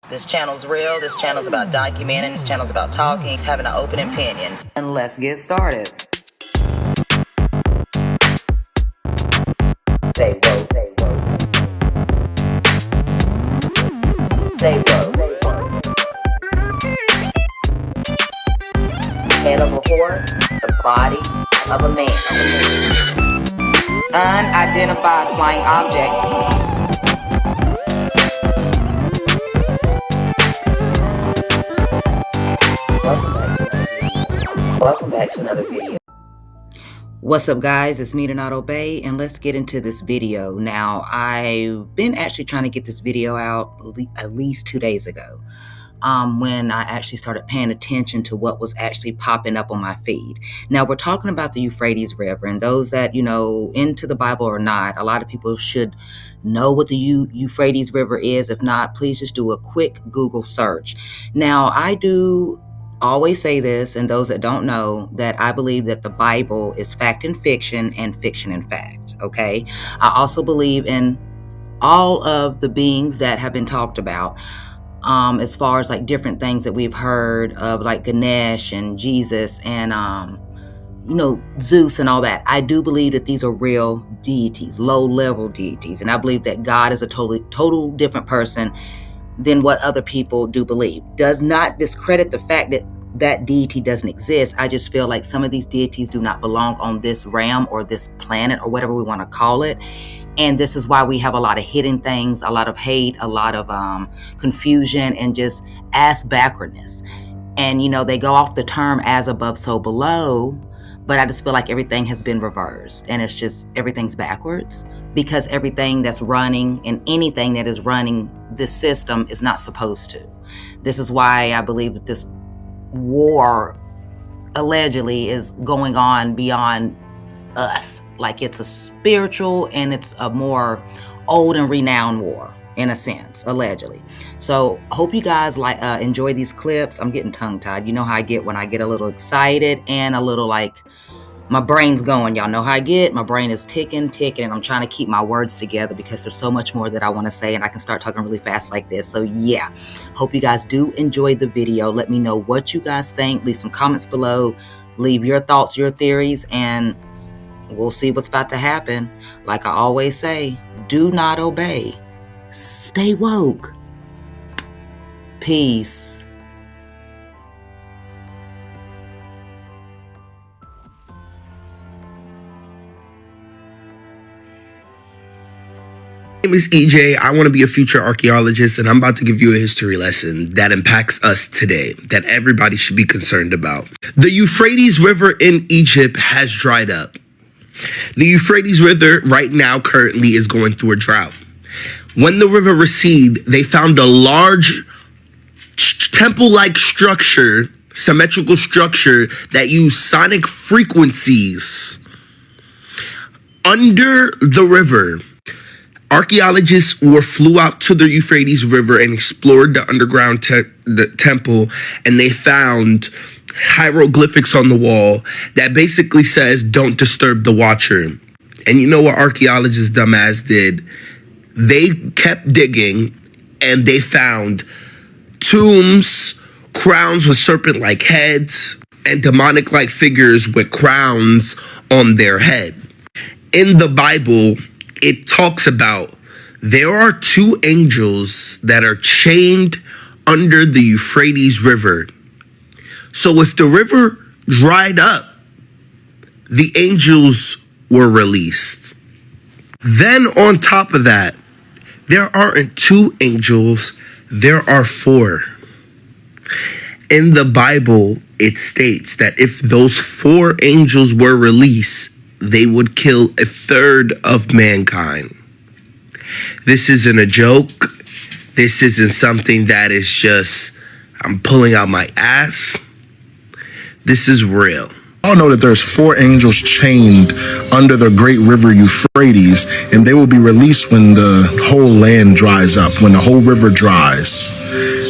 This channel's real, this channel's about documenting, this channel's about talking, having an open opinion. And let's get started. Say whoa, say whoa. Say whoa. Head of a horse, the body of a man. Unidentified flying object. Welcome back to another video. What's up, guys? It's me to not obey, and let's get into this video. Now, I've been actually trying to get this video out at least 2 days ago, when I actually started paying attention to what was actually popping up on my feed. Now, we're talking about the Euphrates River, and those that, into the Bible or not, a lot of people should know what the Euphrates River is. If not, please just do a quick Google search. Now, I do always say this, and those that don't know, that I believe that the Bible is fact and fiction and fact, okay? I also believe in all of the beings that have been talked about, as far as like different things that we've heard of, like Ganesh and Jesus and, Zeus and all that. I do believe that these are real deities, low-level deities, and I believe that God is a total different person than what other people do believe. Does not discredit the fact that that deity doesn't exist. I just feel like some of these deities do not belong on this realm or this planet or whatever we want to call it. And this is why we have a lot of hidden things, a lot of hate, a lot of confusion, and just ass backwardness. And, they go off the term as above, so below. But I just feel like everything has been reversed, and it's just everything's backwards, because everything that's running and anything that is running this system is not supposed to. This is why I believe that this war allegedly is going on beyond us. Like it's a spiritual and it's a more old and renowned war in a sense, allegedly. So hope you guys enjoy these clips. I'm getting tongue tied. You know how I get when I get a little excited and a little my brain's going. Y'all know how I get. My brain is ticking, and I'm trying to keep my words together because there's so much more that I want to say, and I can start talking really fast like this. So yeah, hope you guys do enjoy the video. Let me know what you guys think. Leave some comments below. Leave your thoughts, your theories, and we'll see what's about to happen. Like I always say, do not obey. Stay woke. Peace. My name is EJ. I want to be a future archaeologist, and I'm about to give you a history lesson that impacts us today, that everybody should be concerned about. The Euphrates River in Egypt has dried up. The Euphrates River right now currently is going through a drought. When the river receded, they found a large temple-like structure, symmetrical structure that used sonic frequencies under the river. Archaeologists flew out to the Euphrates River and explored the underground the temple, and they found hieroglyphics on the wall that basically says, "Don't disturb the watcher." And you know what archaeologists dumbass did? They kept digging, and they found tombs, crowns with serpent-like heads, and demonic-like figures with crowns on their head. In the Bible, it talks about there are two angels that are chained under the Euphrates River. So if the river dried up, the angels were released. Then on top of that, there aren't two angels, there are four. In the Bible, it states that if those four angels were released, they would kill a third of mankind. This isn't a joke. This isn't something that is just, I'm pulling out my ass. This is real. I know that there's four angels chained under the great river Euphrates, and they will be released when the whole land dries up, when the whole river dries.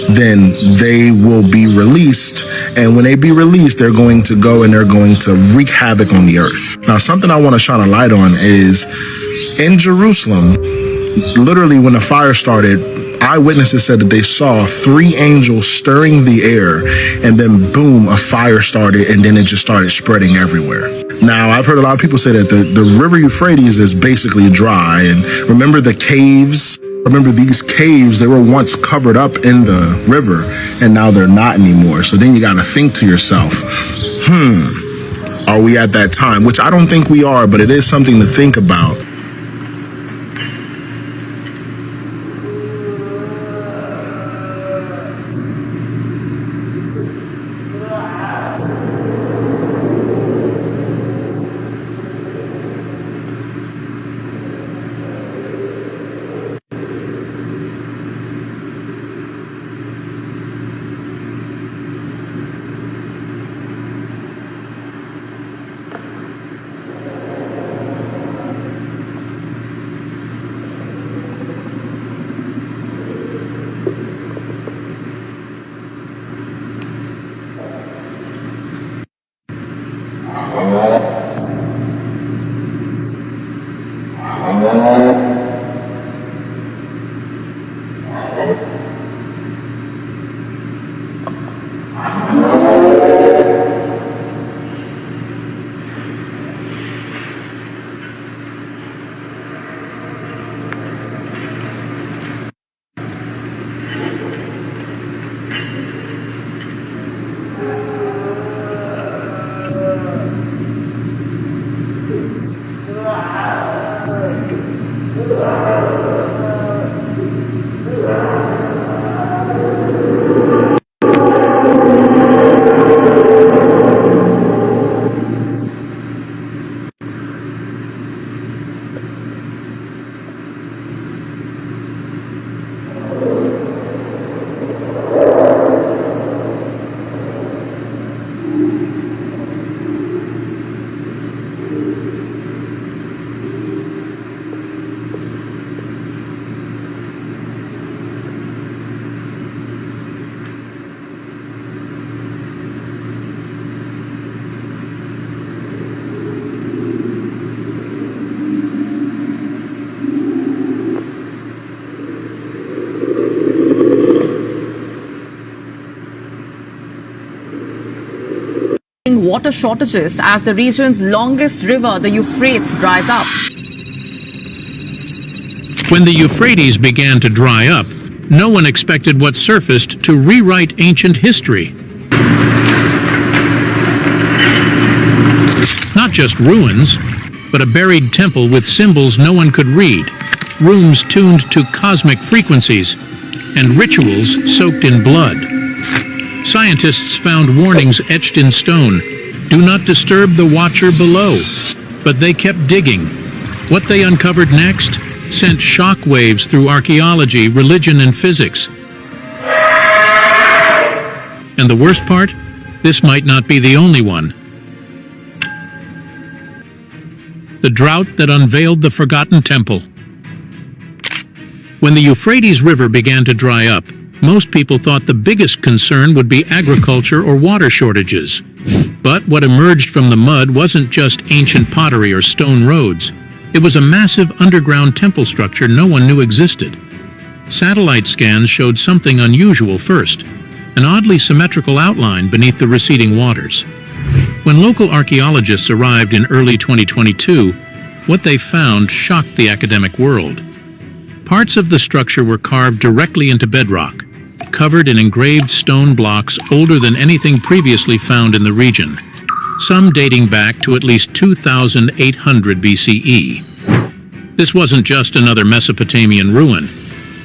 Then they will be released, and when they be released, they're going to go and they're going to wreak havoc on the earth. Now, something I want to shine a light on is in Jerusalem, literally when the fire started, eyewitnesses said that they saw 3 angels stirring the air, and then boom, a fire started, and then it just started spreading everywhere. Now, I've heard a lot of people say that the river Euphrates is basically dry, and remember the caves? Remember these caves, they were once covered up in the river, and now they're not anymore. So then you gotta think to yourself, are we at that time? Which I don't think we are, but it is something to think about. Water shortages as the region's longest river, the Euphrates, dries up. When the Euphrates began to dry up, no one expected what surfaced to rewrite ancient history. Not just ruins, but a buried temple with symbols no one could read, rooms tuned to cosmic frequencies, and rituals soaked in blood. Scientists found warnings etched in stone. Do not disturb the watcher below. But they kept digging. What they uncovered next sent shock waves through archaeology, religion, and physics. And the worst part? This might not be the only one. The drought that unveiled the forgotten temple. When the Euphrates River began to dry up, most people thought the biggest concern would be agriculture or water shortages. But what emerged from the mud wasn't just ancient pottery or stone roads. It was a massive underground temple structure no one knew existed. Satellite scans showed something unusual first, an oddly symmetrical outline beneath the receding waters. When local archaeologists arrived in early 2022, what they found shocked the academic world. Parts of the structure were carved directly into bedrock, covered in engraved stone blocks older than anything previously found in the region, some dating back to at least 2,800 BCE. This wasn't just another Mesopotamian ruin.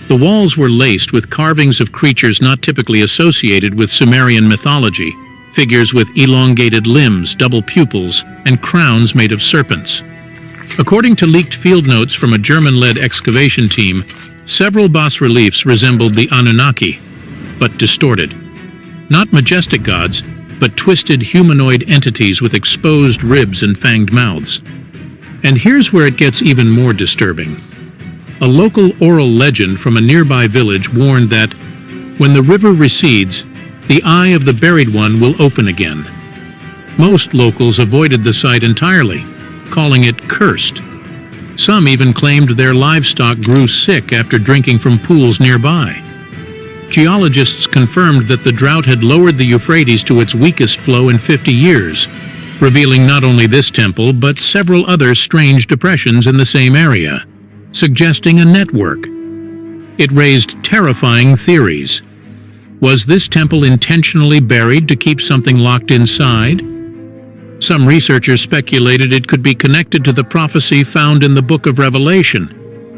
The walls were laced with carvings of creatures not typically associated with Sumerian mythology, figures with elongated limbs, double pupils, and crowns made of serpents. According to leaked field notes from a German-led excavation team, several bas-reliefs resembled the Anunnaki, but distorted. Not majestic gods, but twisted humanoid entities with exposed ribs and fanged mouths. And here's where it gets even more disturbing. A local oral legend from a nearby village warned that when the river recedes, the eye of the buried one will open again. Most locals avoided the site entirely, calling it cursed. Some even claimed their livestock grew sick after drinking from pools nearby. Geologists confirmed that the drought had lowered the Euphrates to its weakest flow in 50 years, revealing not only this temple but several other strange depressions in the same area, suggesting a network. It raised terrifying theories. Was this temple intentionally buried to keep something locked inside? Some researchers speculated it could be connected to the prophecy found in the book of Revelation,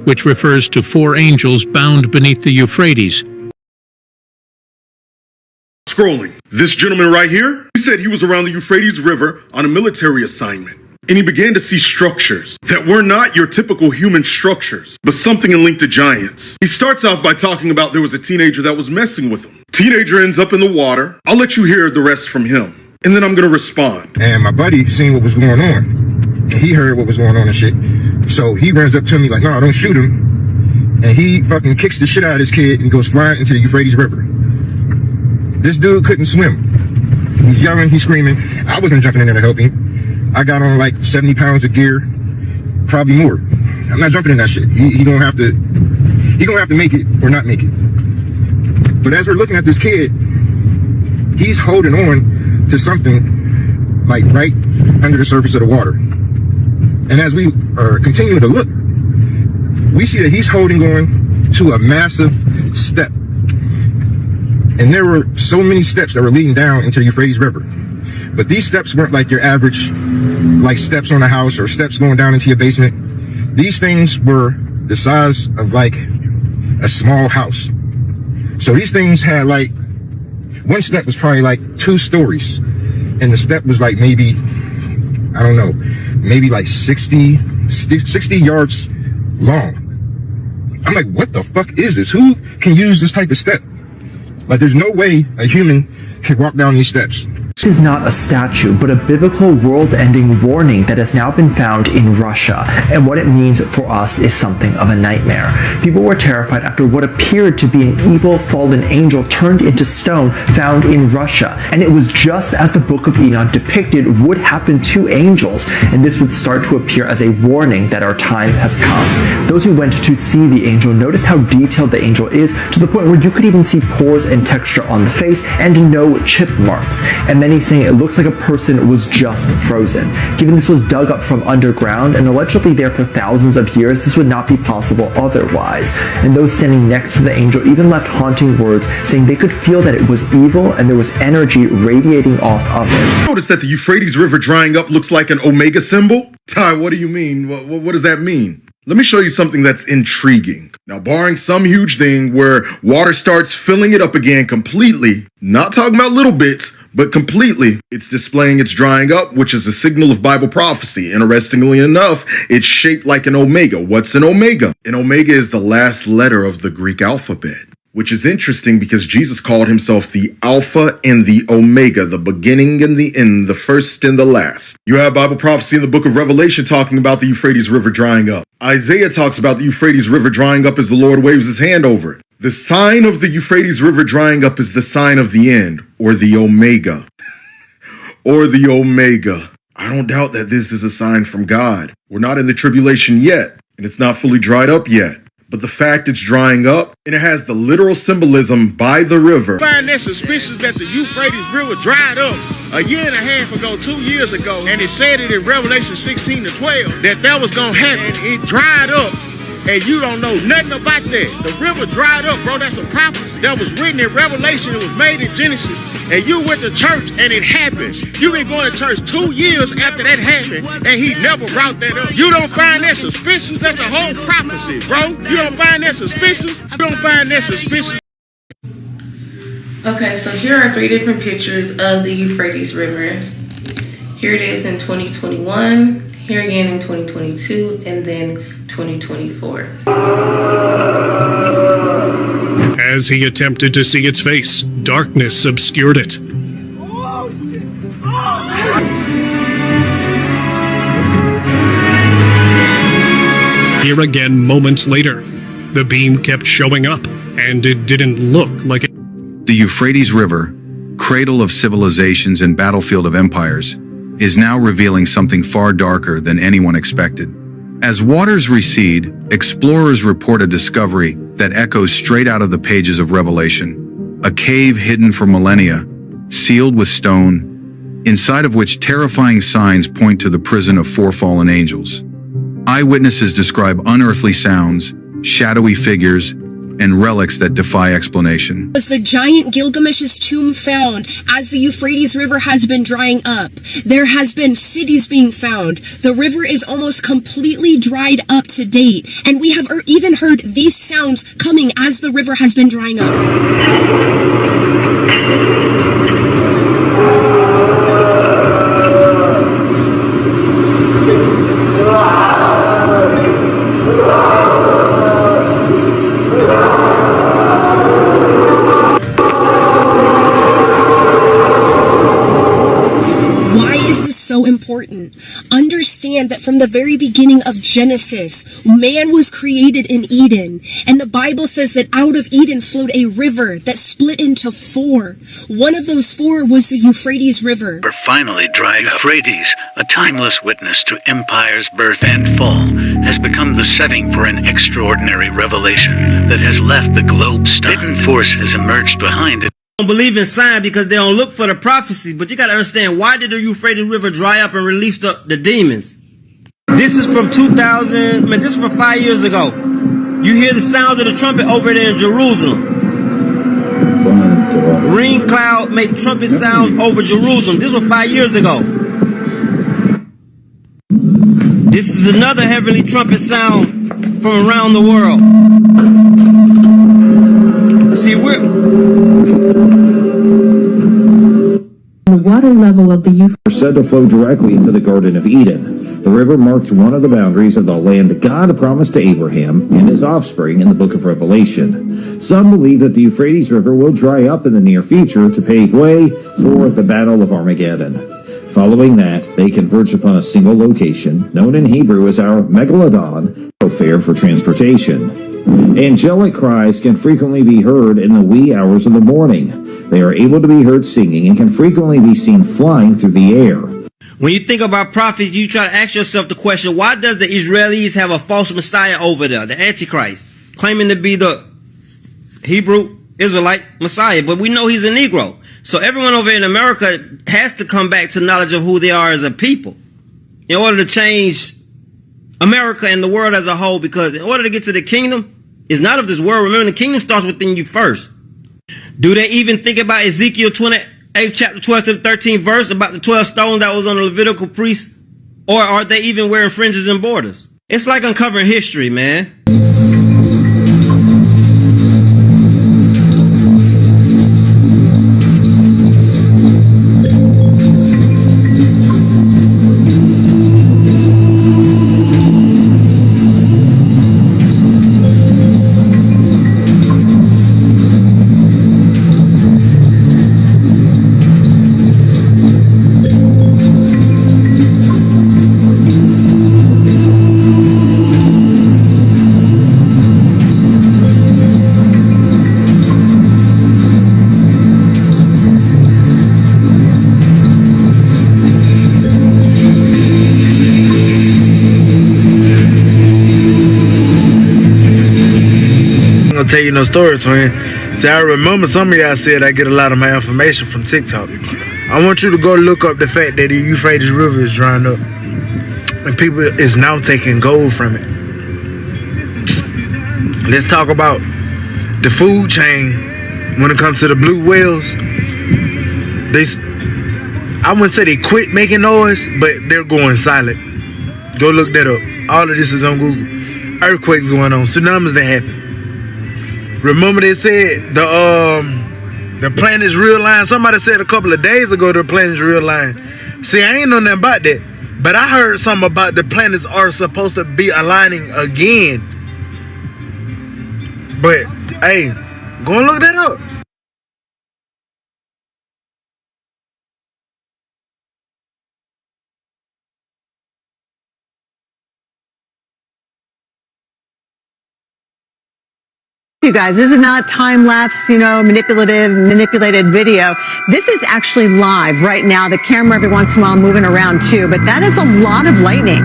which refers to 4 angels bound beneath the Euphrates. Scrolling. This gentleman right here, he said he was around the Euphrates River on a military assignment. And he began to see structures that were not your typical human structures, but something linked to giants. He starts off by talking about there was a teenager that was messing with him. Teenager ends up in the water. I'll let you hear the rest from him, and then I'm gonna respond. And my buddy seen what was going on. And he heard what was going on and shit. So he runs up to me like, no, don't shoot him. And he fucking kicks the shit out of this kid and goes flying into the Euphrates River. This dude couldn't swim. He's yelling, he's screaming. I wasn't jumping in there to help him. I got on like 70 pounds of gear, probably more. I'm not jumping in that shit. He gonna have to make it or not make it. But as we're looking at this kid, he's holding on to something like right under the surface of the water. And as we are continuing to look, we see that he's holding on to a massive step. And there were so many steps that were leading down into the Euphrates River. But these steps weren't like your average, like steps on a house or steps going down into your basement. These things were the size of like a small house. So these things had like, one step was probably like 2 stories. And the step was like maybe, I don't know, maybe like 60 yards long. I'm like, what the fuck is this? Who can use this type of step? Like, there's no way a human can walk down these steps. This is not a statue, but a biblical world-ending warning that has now been found in Russia, and what it means for us is something of a nightmare. People were terrified after what appeared to be an evil fallen angel turned into stone found in Russia, and it was just as the Book of Enoch depicted would happen to angels, and this would start to appear as a warning that our time has come. Those who went to see the angel noticed how detailed the angel is, to the point where you could even see pores and texture on the face and no chip marks, and many saying it looks like a person was just frozen. Given this was dug up from underground and allegedly there for thousands of years, this would not be possible otherwise. And those standing next to the angel even left haunting words saying they could feel that it was evil and there was energy radiating off of it. Notice that the Euphrates River drying up looks like an omega symbol? Ty, what do you mean? What does that mean? Let me show you something that's intriguing. Now, barring some huge thing where water starts filling it up again completely, not talking about little bits, but completely, it's displaying it's drying up, which is a signal of Bible prophecy. Interestingly enough, it's shaped like an omega. What's an omega? An omega is the last letter of the Greek alphabet, which is interesting because Jesus called himself the Alpha and the Omega, the beginning and the end, the first and the last. You have Bible prophecy in the book of Revelation talking about the Euphrates River drying up. Isaiah talks about the Euphrates River drying up as the Lord waves his hand over it. The sign of the Euphrates River drying up is the sign of the end, or the Omega. Or the Omega. I don't doubt that this is a sign from God. We're not in the tribulation yet, and it's not fully dried up yet. But the fact it's drying up, and it has the literal symbolism by the river. I find that suspicious that the Euphrates River dried up a year and a half ago, 2 years ago, and it said it in Revelation 16-12 that was gonna happen. It dried up, and you don't know nothing about that. The river dried up, bro. That's a prophecy that was written in Revelation. It was made in Genesis, and you went to church, and it happened. You've been going to church 2 years after that happened, and he never brought that up. You don't find that suspicious? That's a whole prophecy, bro. You don't find that suspicious? You don't find that suspicious? Okay, so here are 3 different pictures of the Euphrates River. Here it is in 2021, here again in 2022, and then 2024. As he attempted to see its face, darkness obscured it. Here again moments later, the beam kept showing up, and it didn't look like it. The Euphrates River, cradle of civilizations and battlefield of empires, is now revealing something far darker than anyone expected. As waters recede, explorers report a discovery that echoes straight out of the pages of Revelation. A cave hidden for millennia, sealed with stone, inside of which terrifying signs point to the prison of four fallen angels. Eyewitnesses describe unearthly sounds, shadowy figures, and relics that defy explanation. Was the giant Gilgamesh's tomb found as the Euphrates River has been drying up? There has been cities being found. The river is almost completely dried up to date, and we have even heard these sounds coming as the river has been drying up. So important. Understand that from the very beginning of Genesis, man was created in Eden, and the Bible says that out of Eden flowed a river that split into four. One of those four was the Euphrates River. We're finally dried up. Euphrates, a timeless witness to empire's birth and fall, has become the setting for an extraordinary revelation that has left the globe stunned. Hidden force has emerged behind it. Don't believe in signs because they don't look for the prophecies, but you got to understand, why did the Euphrates River dry up and release the demons? This is from 2000, man, this is from 5 years ago. You hear the sounds of the trumpet over there in Jerusalem. Ring cloud make trumpet sounds over Jerusalem. This was 5 years ago. This is another heavenly trumpet sound from around the world. See, the water level of the Euphrates said to flow directly into the Garden of Eden. The river marked one of the boundaries of the land God promised to Abraham and his offspring in the book of Revelation. Some believe that the Euphrates River will dry up in the near future to pave way for the Battle of Armageddon. Following that, they converge upon a single location, known in Hebrew as our Megalodon, thoroughfare for transportation. Angelic cries can frequently be heard in the wee hours of the morning. They are able to be heard singing and can frequently be seen flying through the air. When you think about prophets, you try to ask yourself the question, why does the Israelis have a false Messiah over there, the Antichrist, claiming to be the Hebrew Israelite Messiah, but we know he's a Negro. So everyone over in America has to come back to knowledge of who they are as a people in order to change America and the world as a whole, because in order to get to the kingdom, it's not of this world. Remember, the kingdom starts within you first. Do they even think about Ezekiel 28, chapter 12 to the 13th verse about the 12 stones that was on the Levitical priests? Or are they even wearing fringes and borders? It's like uncovering history, man. Tell you no story, twin. See, I remember some of y'all said I get a lot of my information from TikTok. I want you to go look up the fact that the Euphrates River is drying up and people is now taking gold from it. Let's talk about the food chain when it comes to the blue whales. I wouldn't say they quit making noise, but they're going silent. Go look that up. All of this is on Google. Earthquakes going on, tsunamis that happen. Remember they said the planet's real line. Somebody said a couple of days ago the planet's real line. See, I ain't know nothing about that, but I heard something about the planets are supposed to be aligning again. But hey, go and look that up. You guys, this is not time-lapse, manipulated video. This is actually live right now. The camera every once in a while moving around too, but that is a lot of lightning.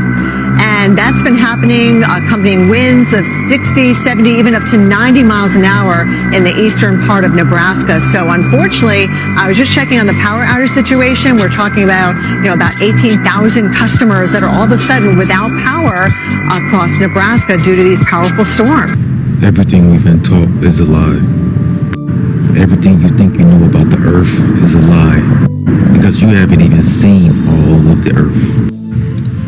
And that's been happening, accompanying winds of 60, 70, even up to 90 miles an hour in the eastern part of Nebraska. So unfortunately, I was just checking on the power outage situation. We're talking about, about 18,000 customers that are all of a sudden without power across Nebraska due to these powerful storms. Everything we've been taught is a lie. Everything you think you know about the earth is a lie, because you haven't even seen all of the earth.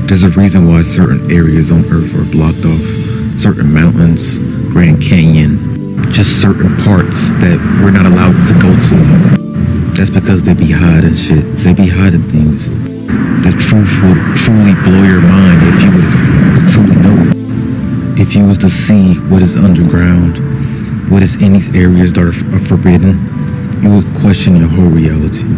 There's a reason why certain areas on earth are blocked off. Certain mountains, Grand Canyon, just certain parts that we're not allowed to go to. That's because they be hiding shit. They be hiding things. The truth would truly blow your mind if you were to truly know it. If you was to see what is underground, what is in these areas that are forbidden, you would question your whole reality.